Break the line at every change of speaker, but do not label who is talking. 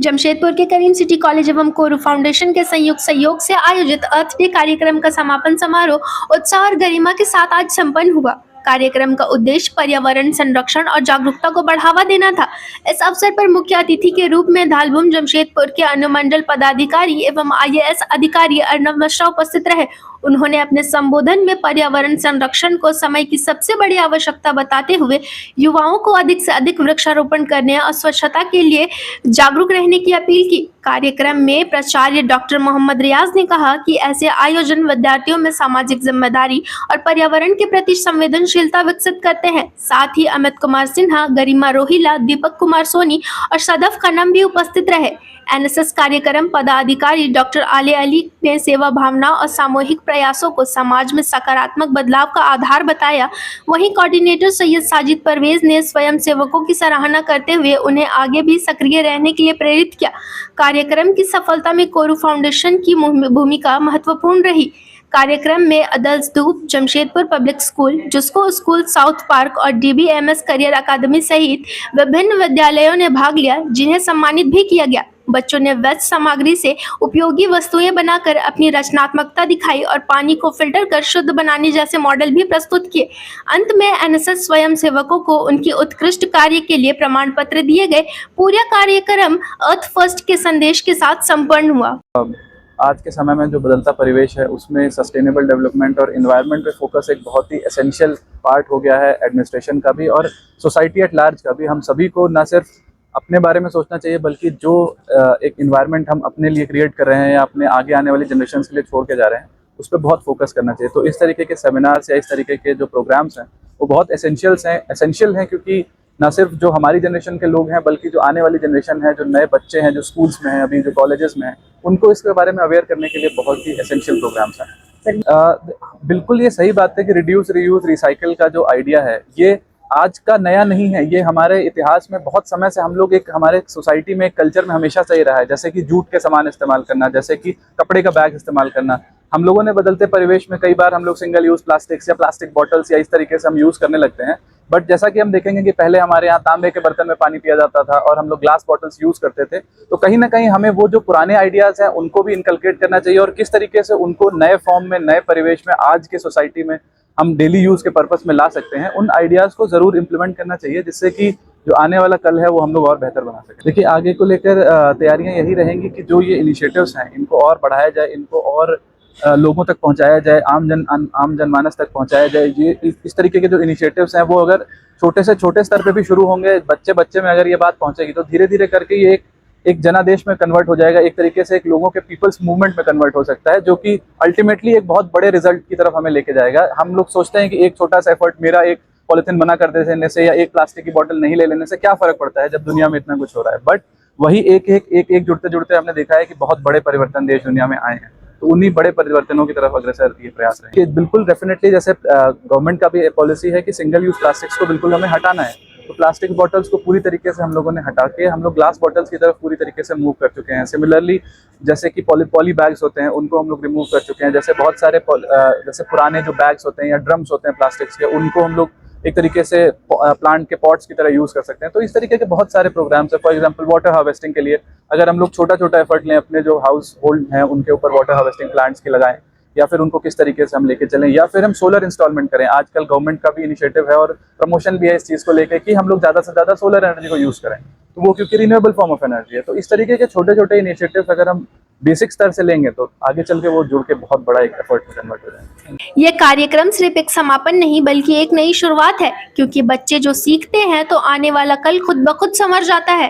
जमशेदपुर के करीम city college एवं कोरू foundation के संयुक्त सहयोग से आयोजित अर्थ डे कार्यक्रम का समापन समारोह उत्साह और गरिमा के साथ आज संपन्न हुआ। कार्यक्रम का उद्देश्य पर्यावरण संरक्षण और जागरूकता को बढ़ावा देना था। इस अवसर पर मुख्य अतिथि के रूप में धालबुम जमशेदपुर के अनुमंडल पदाधिकारी एवं IAS अधिकारी अर्नव मिश्रा उपस्थित रहे। उन्होंने अपने संबोधन में पर्यावरण संरक्षण को समय की सबसे बड़ी आवश्यकता बताते हुए युवाओं को अधिक से अधिक वृक्षारोपण करने और स्वच्छता के लिए जागरूक रहने की अपील की। कार्यक्रम में प्राचार्य डॉक्टर मोहम्मद रियाज ने कहा कि ऐसे आयोजन विद्यार्थियों में सामाजिक जिम्मेदारी और पर्यावरण के प्रति संवेदनशीलता विकसित करते हैं। साथ ही अमित कुमार सिन्हा, गरिमा रोहिला, दीपक कुमार सोनी और सदफ खनम भी उपस्थित रहे। NSS कार्यक्रम पदाधिकारी डॉक्टर आले अली ने सेवा भावना और सामूहिक प्रयासों को समाज में सकारात्मक बदलाव का आधार बताया। वहीं कोऑर्डिनेटर सैयद साजिद परवेज ने स्वयं सेवकों की सराहना करते हुए उन्हें आगे भी सक्रिय रहने के लिए प्रेरित किया। कार्यक्रम की सफलता में कोरू फाउंडेशन की भूमिका महत्वपूर्ण रही। कार्यक्रम में अदल्स धूप, Jamshedpur public school, JUSCO school, south park और DBMS करियर अकादमी सहित विभिन्न विद्यालयों ने भाग लिया, जिन्हें सम्मानित भी किया गया। बच्चों ने वेस्ट सामग्री से उपयोगी वस्तुएं बनाकर अपनी रचनात्मकता दिखाई और पानी को फिल्टर कर शुद्ध बनाने जैसे मॉडल भी प्रस्तुत किए। अंत में NSS स्वयं सेवकों को उनकी उत्कृष्ट कार्य के लिए प्रमाण पत्र दिए गए। पूरा कार्यक्रम अर्थ फर्स्ट के संदेश के साथ संपन्न हुआ।
आज के समय में जो बदलता परिवेश है उसमें सस्टेनेबल डेवलपमेंट और एनवायरनमेंट पे फोकस एक बहुत ही एसेंशियल पार्ट हो गया है, एडमिनिस्ट्रेशन का भी और सोसाइटी एट लार्ज का भी। हम सभी को न सिर्फ अपने बारे में सोचना चाहिए बल्कि जो एक एनवायरनमेंट हम अपने लिए क्रिएट कर रहे हैं या अपने आगे आने वाली जनरेशन के लिए छोड़ के जा रहे हैं उस पर बहुत फोकस करना चाहिए। तो इस तरीके के सेमिनार्स या इस तरीके के जो प्रोग्राम्स हैं वो बहुत एसेंशियल हैं क्योंकि ना सिर्फ जो हमारी जनरेशन के लोग हैं बल्कि जो आने वाली जनरेशन है, जो नए बच्चे हैं, जो स्कूल्स में हैं, अभी जो कॉलेजेस में हैं, उनको इसके बारे में अवेयर करने के लिए बहुत ही एसेंशियल प्रोग्राम्स हैं। बिल्कुल ये सही बात है कि रिड्यूस, रीयूज, रिसाइकिल का जो आइडिया है ये आज का नया नहीं है। ये हमारे इतिहास में बहुत समय से हम लोग हमारे सोसाइटी में, एक कल्चर में हमेशा से ही रहा है। जैसे कि जूट के सामान इस्तेमाल करना, जैसे कि कपड़े का बैग इस्तेमाल करना। हम लोगों ने बदलते परिवेश में कई बार हम लोग सिंगल यूज प्लास्टिक्स या प्लास्टिक बॉटल्स या इस तरीके से हम यूज करने लगते हैं। बट जैसा कि हम देखेंगे कि पहले हमारे यहाँ तांबे के बर्तन में पानी पिया जाता था और हम लोग ग्लास बॉटल्स यूज करते थे। तो कहीं ना कहीं हमें वो जो पुराने आइडियाज हैं उनको भी इनकलकेट करना चाहिए और किस तरीके से उनको नए फॉर्म में, नए परिवेश में, आज के सोसाइटी में हम डेली यूज के पर्पस में ला सकते हैं। उन आइडियाज को जरूर इम्प्लीमेंट करना चाहिए जिससे कि जो आने वाला कल है वो हम लोग और बेहतर बना सकें। देखिए, आगे को लेकर तैयारियां यही रहेंगी कि जो ये इनिशिएटिव्स हैं इनको और बढ़ाया जाए, इनको और लोगों तक पहुंचाया जाए, आम जनमानस तक पहुंचाया जाए। ये इस तरीके के जो इनिशिएटिव्स हैं वो अगर छोटे से छोटे स्तर पे भी शुरू होंगे, बच्चे में अगर ये बात पहुंचेगी तो धीरे धीरे करके ये एक जनादेश में कन्वर्ट हो जाएगा, एक तरीके से एक लोगों के पीपल्स मूवमेंट में कन्वर्ट हो सकता है, जो कि अल्टीमेटली एक बहुत बड़े रिजल्ट की तरफ हमें लेके जाएगा। हम लोग सोचते हैं कि एक छोटा सा एफर्ट, मेरा एक पॉलिथीन बना कर देने से या एक प्लास्टिक की बोतल नहीं ले लेने से क्या फर्क पड़ता है जब दुनिया में इतना कुछ हो रहा है। बट वही एक जुड़ते जुड़ते हमने देखा है कि बहुत बड़े परिवर्तन देश दुनिया में आए हैं। तो उन्हीं बड़े परिवर्तनों की तरफ अग्रसर ये प्रयास रहे। बिल्कुल डेफिनेटली, जैसे गवर्नमेंट का भी पॉलिसी है कि सिंगल यूज प्लास्टिक्स को बिल्कुल हमें हटाना है। तो प्लास्टिक बॉटल्स को पूरी तरीके से हम लोगों ने हटा के हम लोग ग्लास बॉटल्स की तरफ पूरी तरीके से मूव कर चुके हैं। सिमिलरली, जैसे कि पॉली बैग्स होते हैं उनको हम लोग रिमूव कर चुके हैं। जैसे बहुत सारे जैसे पुराने जो बैग्स होते हैं या ड्रम्स होते हैं प्लास्टिक्स के, उनको हम लोग एक तरीके से प्लांट के पॉट्स की तरह यूज कर सकते हैं। तो इस तरीके के बहुत सारे प्रोग्राम्स है। फॉर एग्जांपल, वाटर हार्वेस्टिंग के लिए अगर हम लोग छोटा छोटा एफर्ट लें, अपने जो हाउस होल्ड हैं उनके ऊपर वाटर हार्वेस्टिंग प्लांट्स के लगाएं, या फिर उनको किस तरीके से हम लेके चलें, या फिर हम सोलर इंस्टॉलमेंट करें। आजकल गवर्नमेंट का भी इनिशिएटिव है और प्रमोशन भी है इस चीज़ को लेकर कि हम लोग ज़्यादा से ज़्यादा सोलर एनर्जी को यूज़ करें। तो वो क्योंकि रिन्यूएबल फॉर्म ऑफ एनर्जी है। तो इस तरीके के छोटे छोटे इनिशिएटिव अगर हम बेसिक स्तर से लेंगे तो आगे चल के वो जुड़ के बहुत बड़ा एक एफर्ट में कन्वर्ट हो जाएगा।
यह कार्यक्रम सिर्फ एक समापन नहीं बल्कि एक नई शुरुआत है, क्योंकि बच्चे जो सीखते हैं तो आने वाला कल खुद ब खुद संवर जाता है।